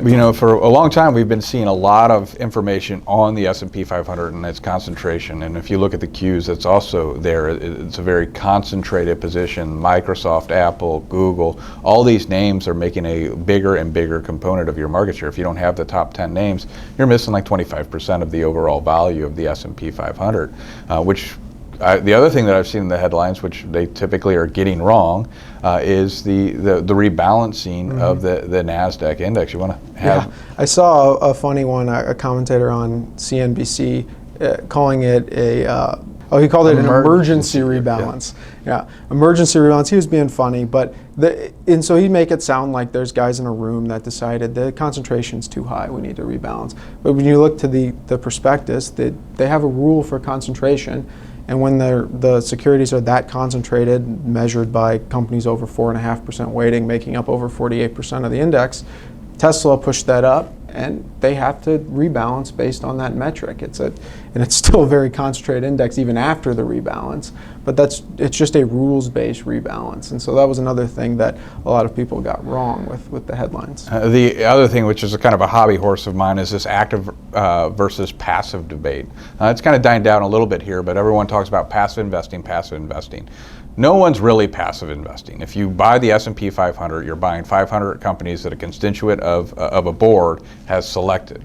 For a long time we've been seeing a lot of information on the S&P 500 and its concentration, and if you look at the Qs, it's also there. It's a very concentrated position. Microsoft, Apple, Google, all these names are making a bigger and bigger component of your market share. If you don't have the top 10 names, you're missing like 25% of the overall value of the S&P 500, the other thing that I've seen in the headlines, which they typically are getting wrong, is the rebalancing of the NASDAQ index. You want to have? Yeah, I saw a funny one, a commentator on CNBC calling it he called it an emergency rebalance. Yeah, emergency rebalance. He was being funny, but and so he'd make it sound like there's guys in a room that decided the concentration's too high, we need to rebalance. But when you look to the prospectus, they have a rule for concentration. And when the securities are that concentrated, measured by companies over 4.5% weighting, making up over 48% of the index, Tesla pushed that up, and they have to rebalance based on that metric. And it's still a very concentrated index even after the rebalance, but it's just a rules-based rebalance. And so that was another thing that a lot of people got wrong with the headlines. The other thing, which is a kind of a hobby horse of mine, is this active versus passive debate. It's kind of dying down a little bit here, but everyone talks about passive investing, passive investing. No one's really passive investing. If you buy the S&P 500, you're buying 500 companies that a constituent of a board has selected.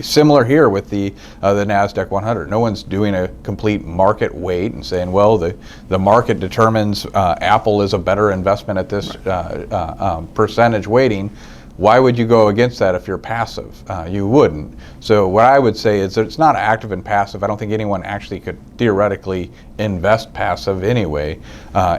Similar here with the NASDAQ 100. No one's doing a complete market weight and saying, well, the market determines Apple is a better investment at this percentage weighting. Why would you go against that if you're passive? You wouldn't. So what I would say is that it's not active and passive. I don't think anyone actually could theoretically invest passive anyway.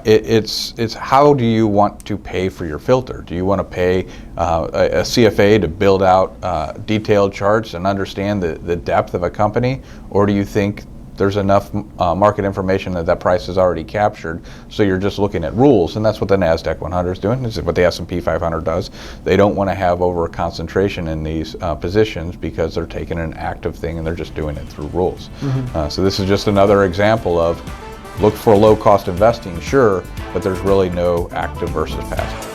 It's how do you want to pay for your filter? Do you want to pay a CFA to build out detailed charts and understand the depth of a company? Or do you think there's enough market information that price is already captured, so you're just looking at rules? And that's what the NASDAQ 100 is doing. This is what the S&P 500 does. They don't want to have over a concentration in these positions because they're taking an active thing and they're just doing it through rules. So this is just another example of look for low cost investing, sure, but there's really no active versus passive.